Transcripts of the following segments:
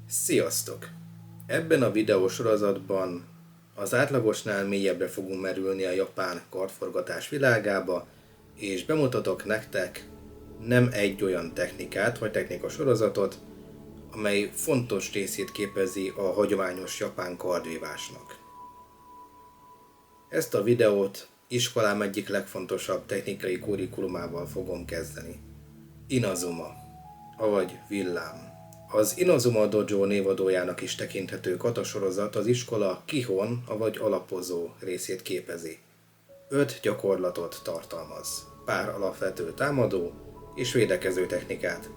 Sziasztok! Ebben a videósorozatban az átlagosnál mélyebbre fogunk merülni a japán kardforgatás világába, és bemutatok nektek nem egy olyan technikát vagy technikasorozatot, amely fontos részét képezi a hagyományos japán kardvívásnak. Ezt a videót iskolám egyik legfontosabb technikai kurikulumával fogom kezdeni. Inazuma, avagy villám. Az Inazuma Dojo névadójának is tekinthető kata-sorozat az iskola kihon, avagy alapozó részét képezi. 5 gyakorlatot tartalmaz, pár alapvető támadó és védekező technikát.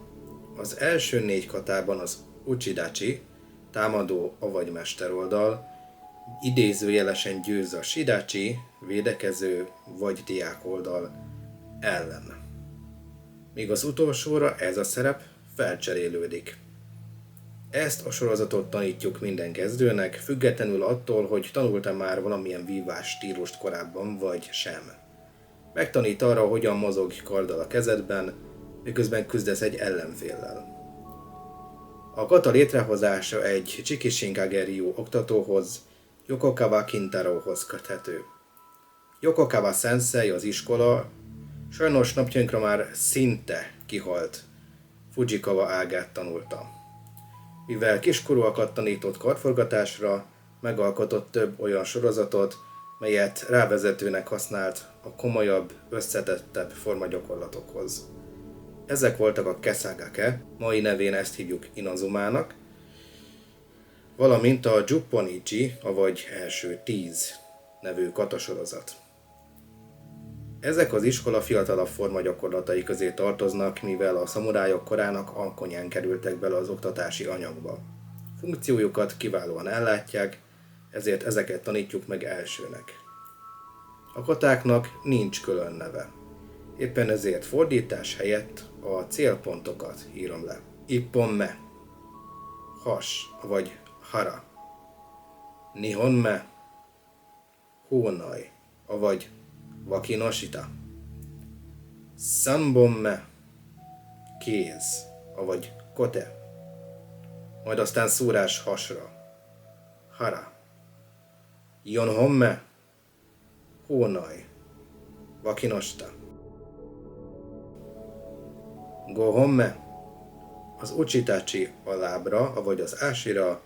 Az első 4 katában az uchidachi, támadó avagy mesteroldal, idézőjelesen győz a shidachi, védekező vagy diák oldal ellen. Míg az utolsóra ez a szerep felcserélődik. Ezt a sorozatot tanítjuk minden kezdőnek, függetlenül attól, hogy tanultam már valamilyen vívás stílust korábban vagy sem. Megtanít arra, hogyan mozog karddal a kezedben, miközben küzdesz egy ellenféllel. A kata létrehozása egy Chikishinkage-ryu oktatóhoz, Yokokawa Kintarohoz köthető. Yokokawa sensei, az iskola, sajnos napjainkra már szinte kihalt Fujikawa ágát tanulta. Mivel kiskorúakat tanított kardforgatásra, megalkotott több olyan sorozatot, melyet rávezetőnek használt a komolyabb, összetettebb formagyakorlatokhoz. Ezek voltak a Kesagake, mai nevén ezt hívjuk Inazumának, valamint a Jupponichi, avagy első 10 nevű katasorozat. Ezek az iskola fiatalabb formagyakorlatai közé tartoznak, mivel a szamurájok korának alkonyán kerültek bele az oktatási anyagba. Funkciójukat kiválóan ellátják, ezért ezeket tanítjuk meg elsőnek. A katáknak nincs külön neve. Éppen ezért fordítás helyett a célpontokat írom le. Ippon-me, has, vagy hara. Nihon-me, hónaj, avagy Wakinoshita. Sanbon-me, kéz, avagy kote. Majd aztán szúrás hasra. Hara. Yonhon-me, hónaj, Wakinoshita. Gohon-me, az uchitachi a lábra, avagy az ásira,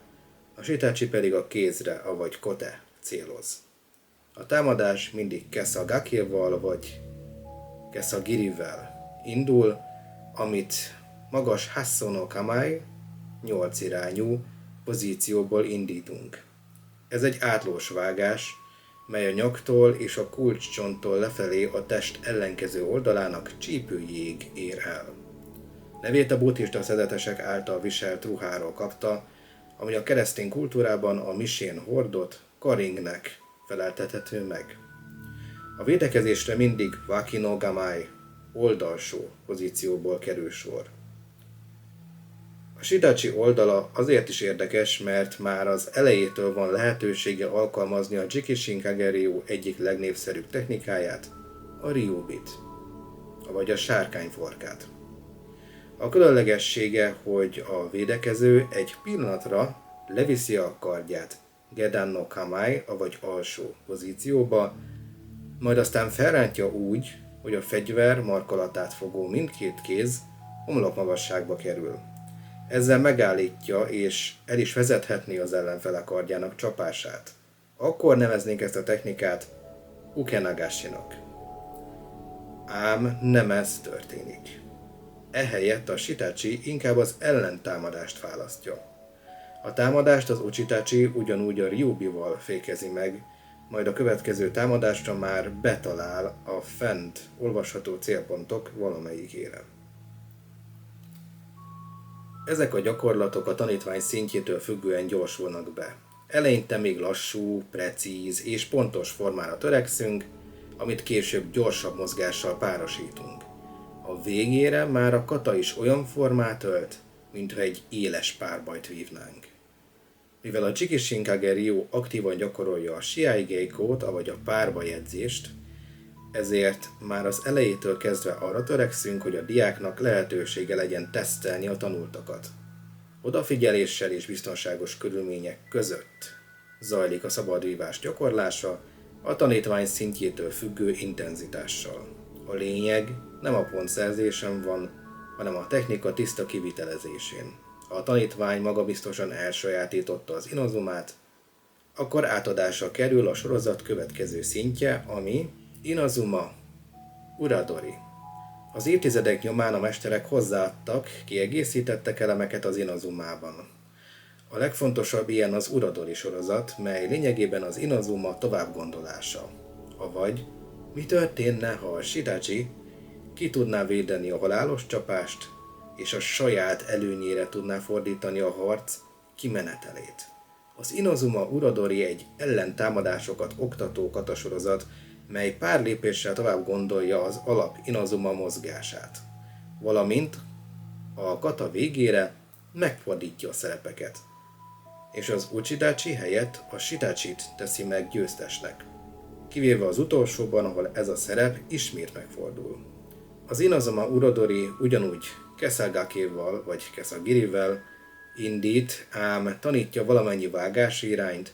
a shitachi pedig a kézre, avagy kote céloz. A támadás mindig Kesagakéval vagy Kesagirivel indul, amit magas Hasso no Kamae 8 irányú pozícióból indítunk. Ez egy átlós vágás, mely a nyaktól és a kulcscsonttól lefelé a test ellenkező oldalának csípőjéig ér el. Nevét a buddhista szezetesek által viselt ruháról kapta, ami a keresztény kultúrában a misén hordott karingnek feleltethető meg. A védekezésre mindig waki no gamai, oldalsó pozícióból kerül sor. A shidachi oldala azért is érdekes, mert már az elejétől van lehetősége alkalmazni a Chikishinkage-ryu egyik legnépszerűbb technikáját, a ryubit, vagy a sárkányforkát. A különlegessége, hogy a védekező egy pillanatra leviszi a kardját Gedan no Kamae, vagy alsó pozícióba, majd aztán felrántja úgy, hogy a fegyver markolatát fogó mindkét kéz homlokmagasságba kerül. Ezzel megállítja és el is vezethetné az ellenfele kardjának csapását. Akkor neveznénk ezt a technikát ukenagashi-nak. Ám nem ez történik. Ehelyett a shitachi inkább az ellentámadást választja. A támadást az uchitachi ugyanúgy a ryubival fékezi meg, majd a következő támadásra már betalál a fent olvasható célpontok valamelyikére. Ezek a gyakorlatok a tanítvány szintjétől függően gyorsulnak be. Eleinte még lassú, precíz és pontos formára törekszünk, amit később gyorsabb mozgással párosítunk. A végére már a kata is olyan formát ölt, mintha egy éles párbajt vívnánk. Mivel a Chikishinkage-ryu aktívan gyakorolja a Shiai Geikót, avagy a párbajedzést, ezért már az elejétől kezdve arra törekszünk, hogy a diáknak lehetősége legyen tesztelni a tanultakat. Odafigyeléssel és biztonságos körülmények között zajlik a szabadvívás gyakorlása, a tanítvány szintjétől függő intenzitással. A lényeg nem a pontszerzésen van, hanem a technika tiszta kivitelezésén. Ha a tanítvány magabiztosan elsajátította az Inazumát, akkor átadásra kerül a sorozat következő szintje, ami Inazuma Uradori. Az évtizedek nyomán a mesterek hozzáadtak, kiegészítettek elemeket az Inazumában. A legfontosabb ilyen az Uradori sorozat, mely lényegében az Inazuma továbbgondolása. Avagy mi történne, ha a Shidachi ki tudná védeni a halálos csapást, és a saját előnyére tudná fordítani a harc kimenetelét. Az Inazuma Uradori egy ellentámadásokat oktató katasorozat, mely pár lépéssel tovább gondolja az alap Inazuma mozgását, valamint a kata végére megfordítja a szerepeket, és az Uchidachi helyett a Shidachit teszi meg győztesnek, kivéve az utolsóban, ahol ez a szerep ismét megfordul. Az Inazuma Uradori ugyanúgy Kesagakéval vagy Kesagirivel indít, ám tanítja valamennyi vágási irányt,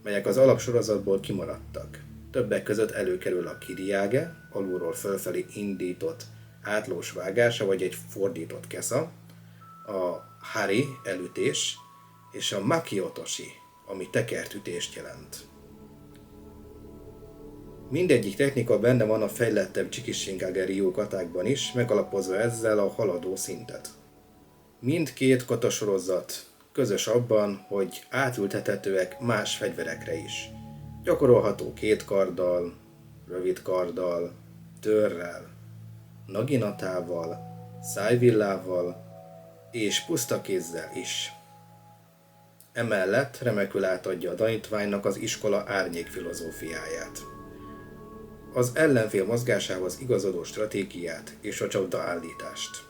melyek az alapsorozatból kimaradtak. Többek között előkerül a Kiriage, alulról fölfelé indított átlós vágása vagy egy fordított kesza, a Hari elütés és a Makiotoshi, ami tekert ütést jelent. Mindegyik technika benne van a fejlettebb Chikishinkage Ryu katákban is, megalapozva ezzel a haladó szintet. Mindkét katasorozat közös abban, hogy átültethetőek más fegyverekre is. Gyakorolható két karddal, rövid karddal, törrel, naginatával, szájvillával és puszta kézzel is. Emellett remekül átadja a tanítványnak az iskola árnyék filozófiáját. Az ellenfél mozgásához igazodó stratégiát és a csapdaállítást.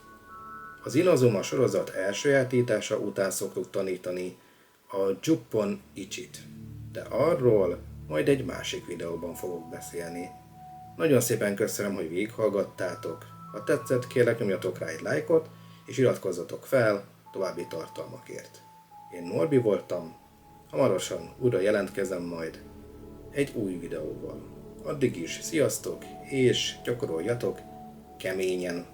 Az Inazuma sorozat elsajátítása után szoktuk tanítani a Juppon Ichit, de arról majd egy másik videóban fogok beszélni. Nagyon szépen köszönöm, hogy végighallgattátok. Ha tetszett, kérlek nyomjatok rá egy lájkot, és iratkozzatok fel további tartalmakért. Én Norbi voltam, hamarosan újra jelentkezem majd egy új videóval. Addig is sziasztok, és gyakoroljatok keményen!